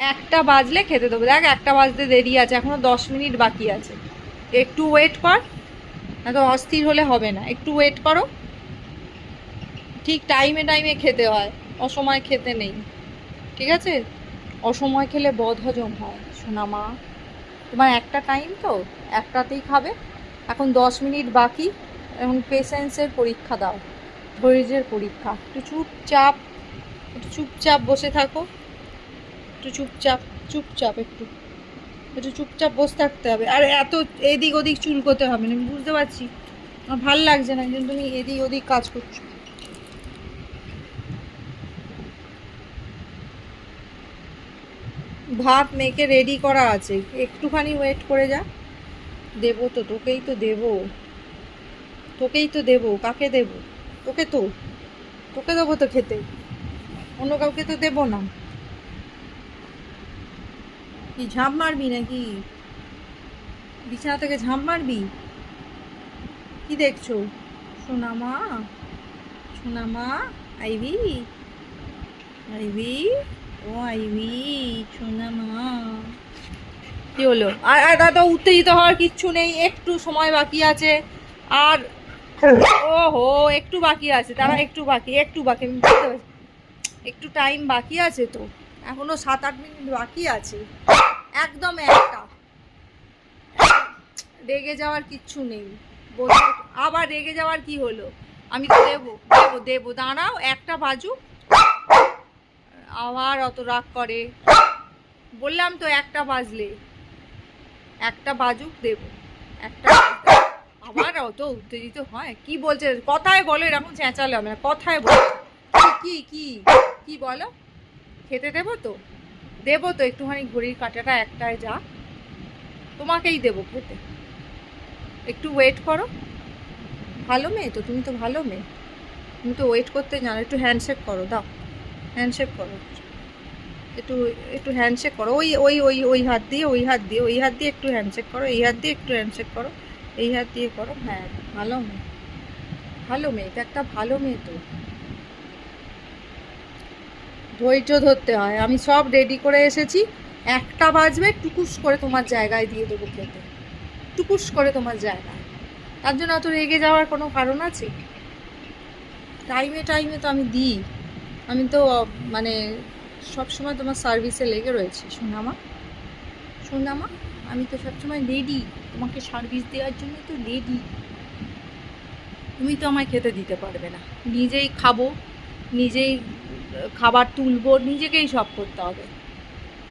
একটা বাজলে খেতে দেবো। দেখ 1টা বাজতে দেরি আছে, এখনো 10 মিনিট বাকি আছে। একটু ওয়েট কর, না তো অস্থির হলে হবে না। একটু ওয়েট করো, ঠিক টাইমে টাইমে খেতে হয়, অসময় খেতে নেই, ঠিক আছে? অসময় খেলে বদহজম হয় সোনা মা। তোমার একটা টাইম তো, একটাতেই খাবে। এখন 10 মিনিট বাকি, এখন পেশেন্সের পরীক্ষা দাও, ধৈর্যের পরীক্ষা। একটু চুপচাপ বসে থাকো, একটু চুপচাপ, চুপচাপ একটু একটু চুপচাপ বসে থাকতে হবে। আর এত এদিক ওদিক চুলকোতে হবে না, আমি বুঝতে পারছি। আমার ভাল লাগছে না কিন্তু তুমি এদিক ওদিক কাজ করছো। ভাত মেখে রেডি করা আছে, একটুখানি ওয়েট করে যা। দেবো তো, তোকেই তো দেবো, তোকেই তো দেবো। কাকে দেবো? তোকে তো, তোকে দেবো তো খেতে, অন্য কাউকে তো দেবো না। কি ঝাঁপ মারবি নাকি? বিছানা থেকে ঝাঁপ মারবি? কি দেখছো সোনা মা? সোনা মা, আইবি? আইবি? ও আইবি সোনা মা? কি হলো? আর আর তো উত্তেজিত হওয়ার কিচ্ছু নেই, একটু সময় বাকি আছে। আর ওহো, একটু বাকি আছে, তারা একটু বাকি, একটু বাকি, আমি বুঝতে পারছি। একটু টাইম বাকি আছে তো, এখনো 7-8 মিনিট বাকি আছে। একদম একটা, রেগে যাওয়ার কিচ্ছু নেই। আবার রেগে যাওয়ার কি হলো? আমি তো দেবো দেবো দেবো, দাঁড়াও, 1টা বাজুক। আবার অত রাগ করে, বললাম তো 1টা বাজলে, 1টা বাজুক দেবো। 1টা আবার অত উত্তেজিত হয়? কি বলছে? কথায় বলো, এরকম চেঁচালে হবে না, কথায় বলো। কি কি কি বলো? খেতে দেবো তো, দেবো তো। একটুখানি ঘড়ির কাঁটাটা 1টায় যা, তোমাকেই দেবো খেতে। একটু ওয়েট করো। ভালো মেয়ে তো তুমি, তো ভালো মেয়ে, তুমি তো ওয়েট করতে জানো। একটু হ্যান্ডশেক করো, দাও হ্যান্ডশেক করো। একটু একটু হ্যান্ডশেক করো, ওই ওই ওই ওই হাত দিয়ে, ওই হাত দিয়ে, ওই হাত দিয়ে একটু হ্যান্ডশেক করো, এই হাত দিয়ে একটু হ্যান্ডশেক করো, এই হাত দিয়ে করো। হ্যাঁ, ভালো মেয়ে, ভালো মেয়ে, এটা একটা ভালো মেয়ে তো। ধৈর্য ধরতে হয়। আমি সব রেডি করে এসেছি, 1টা বাজবে, টুকুস করে তোমার জায়গায় দিয়ে দেবো খেতে, টুকুস করে তোমার জায়গায়। তার জন্য অত রেগে যাওয়ার কোনো কারণ আছে? টাইমে টাইমে তো আমি দিই, আমি তো মানে সবসময় তোমার সার্ভিসে লেগে রয়েছি সোনামা। সোনামা, আমি তো সবসময় রেডি, তোমাকে সার্ভিস দেওয়ার জন্য তো রেডি। তুমি তো আমায় খেতে দিতে পারবে না, নিজেই খাবো, নিজেই খাবার তুলবো, নিজেকেই সব করতে হবে।